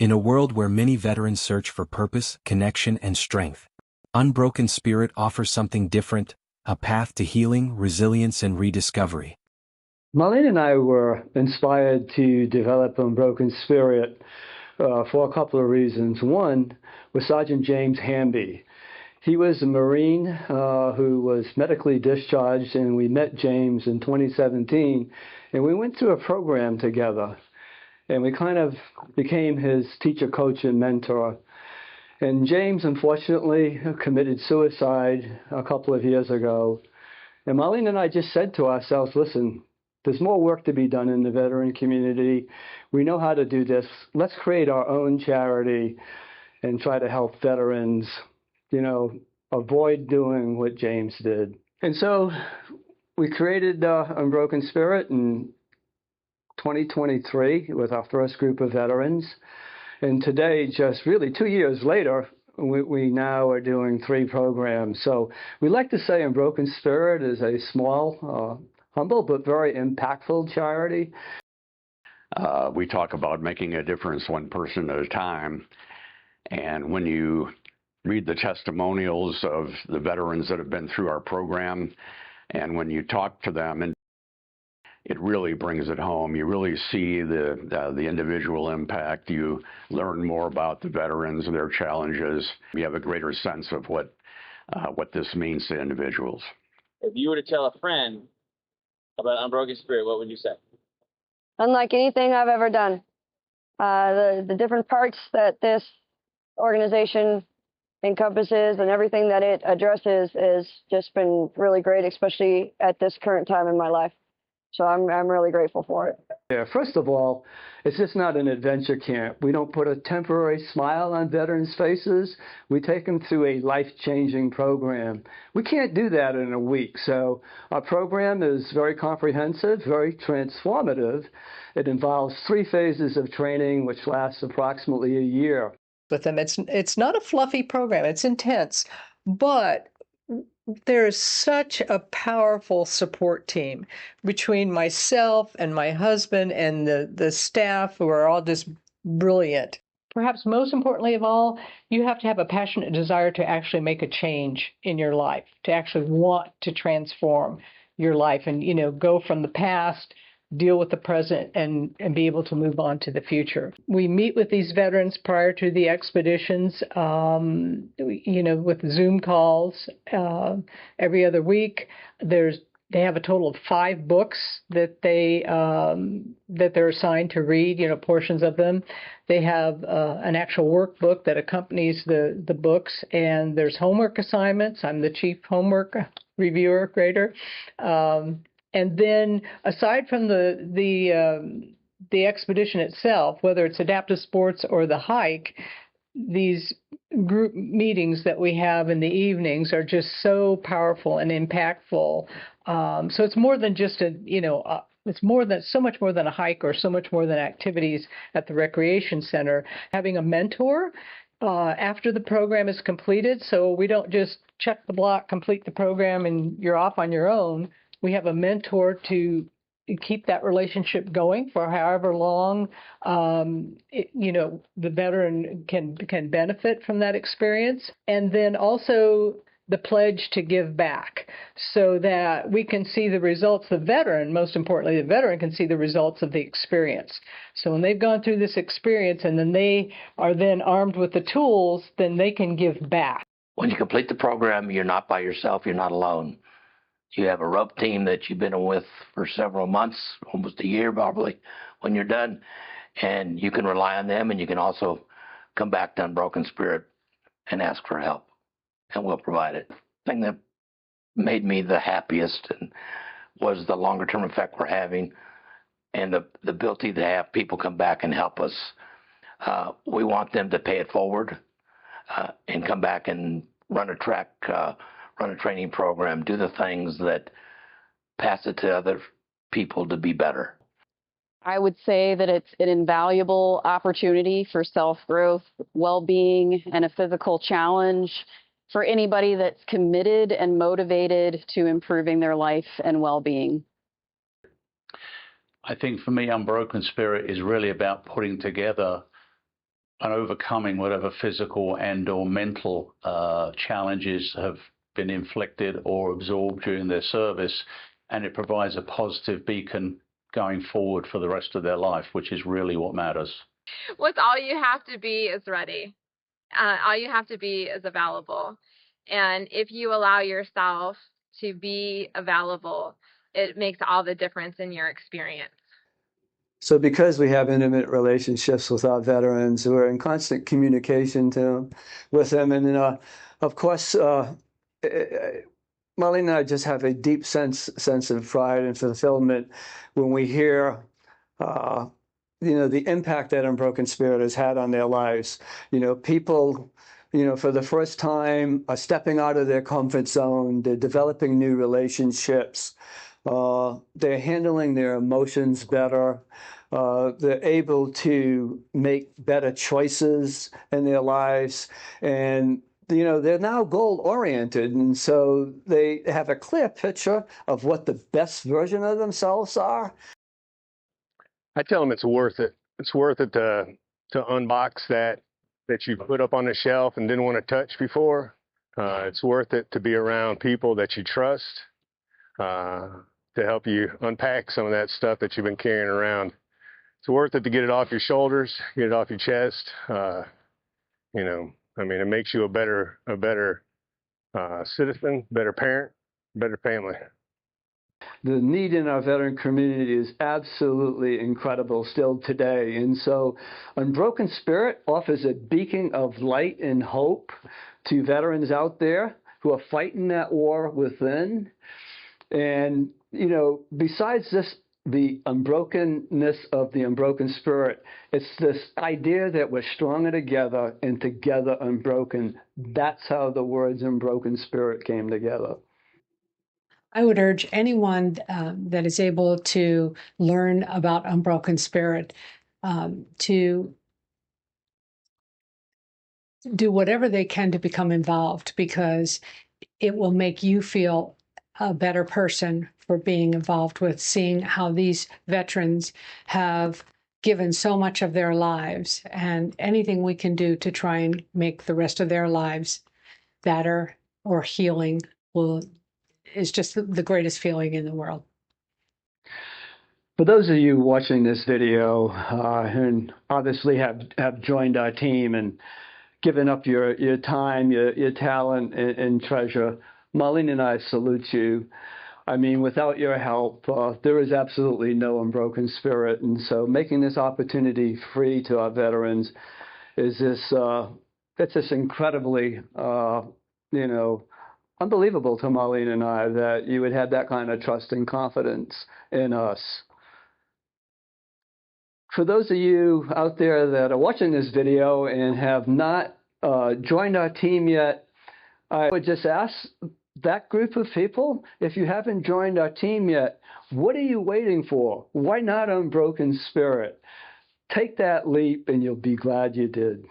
In a world where many veterans search for purpose, connection, and strength, Unbroken Spirit offers something different, a path to healing, resilience, and rediscovery. Marlene and I were inspired to develop Unbroken Spirit for a couple of reasons. One was Sergeant James Hamby. He was a Marine who was medically discharged, and we met James in 2017, and we went through a program together, and we kind of became his teacher, coach, and mentor. And James, unfortunately, committed suicide a couple of years ago. And Marlene and I just said to ourselves, listen, there's more work to be done in the veteran community. We know how to do this. Let's create our own charity and try to help veterans, avoid doing what James did. And so we created Unbroken Spirit in 2023 with our first group of veterans. And today, just really 2 years later, we now are doing 3 programs. So we like to say Unbroken Spirit is a small, humble, but very impactful charity. We talk about making a difference one person at a time. And when you read the testimonials of the veterans that have been through our program, and when you talk to them, and it really brings it home. You really see the individual impact. You learn more about the veterans and their challenges. You have a greater sense of what this means to individuals. If you were to tell a friend about Unbroken Spirit, what would you say? Unlike anything I've ever done. The different parts that this organization encompasses and everything that it addresses has just been really great, especially at this current time in my life. So I'm really grateful for it. Yeah, first of all, it's just not an adventure camp. We don't put a temporary smile on veterans' faces. We take them through a life-changing program. We can't do that in a week. So our program is very comprehensive, very transformative. It involves 3 phases of training, which lasts approximately a year. With them, it's not a fluffy program. It's intense, but there's such a powerful support team between myself and my husband and the staff, who are all just brilliant. Perhaps most importantly of all, you have to have a passionate desire to actually make a change in your life, to actually want to transform your life and, go from the past, deal with the present, and be able to move on to the future. We meet with these veterans prior to the expeditions, with Zoom calls every other week. They have a total of 5 books that they're assigned to read, portions of them. They have an actual workbook that accompanies the books, and there's homework assignments. I'm the chief homework reviewer, grader. And then, aside from the expedition itself, whether it's adaptive sports or the hike, these group meetings that we have in the evenings are just so powerful and impactful. So it's more than just so much more than a hike or so much more than activities at the recreation center. Having a mentor after the program is completed, so we don't just check the block, complete the program, and you're off on your own. We have a mentor to keep that relationship going for however long, the veteran can benefit from that experience. And then also the pledge to give back so that we can see the results. The veteran, most importantly, the veteran can see the results of the experience. So when they've gone through this experience and then they are then armed with the tools, then they can give back. When you complete the program, you're not by yourself, you're not alone. You have a rope team that you've been with for several months, almost a year probably, when you're done. And you can rely on them, and you can also come back to Unbroken Spirit and ask for help, and we'll provide it. The thing that made me the happiest was the longer-term effect we're having and the ability to have people come back and help us. We want them to pay it forward and come back and run a track, run a training program, do the things that pass it to other people to be better. I would say that it's an invaluable opportunity for self-growth, well-being, and a physical challenge for anybody that's committed and motivated to improving their life and well-being. I think for me, Unbroken Spirit is really about putting together and overcoming whatever physical and or mental challenges have been inflicted or absorbed during their service, and it provides a positive beacon going forward for the rest of their life, which is really what matters. What's all you have to be is ready. All you have to be is available. And if you allow yourself to be available, it makes all the difference in your experience. So because we have intimate relationships with our veterans, we're in constant communication with them. And of course, Marlene and I just have a deep sense of pride and fulfillment when we hear the impact that Unbroken Spirit has had on their lives. People, for the first time are stepping out of their comfort zone. They're developing new relationships. They're handling their emotions better. They're able to make better choices in their lives. And, they're now goal-oriented. And so they have a clear picture of what the best version of themselves are. I tell them it's worth it. It's worth it to unbox that you put up on the shelf and didn't want to touch before. It's worth it to be around people that you trust to help you unpack some of that stuff that you've been carrying around. It's worth it to get it off your shoulders, get it off your chest. It makes you a better citizen, better parent, better family. The need in our veteran community is absolutely incredible still today. And so Unbroken Spirit offers a beacon of light and hope to veterans out there who are fighting that war within. And, besides this, the unbrokenness of the Unbroken Spirit, it's this idea that we're stronger together and together unbroken. That's how the words Unbroken Spirit came together. I would urge anyone that is able to learn about Unbroken Spirit to do whatever they can to become involved, because it will make you feel a better person for being involved with, seeing how these veterans have given so much of their lives, and anything we can do to try and make the rest of their lives better or healing is just the greatest feeling in the world. For those of you watching this video and obviously have joined our team and given up your time, your talent and treasure, Marlene and I salute you. I mean, without your help, there is absolutely no Unbroken Spirit. And so making this opportunity free to our veterans is it's just incredibly, unbelievable to Marlene and I that you would have that kind of trust and confidence in us. For those of you out there that are watching this video and have not joined our team yet, I would just ask that group of people, if you haven't joined our team yet, what are you waiting for? Why not Unbroken Spirit? Take that leap and you'll be glad you did.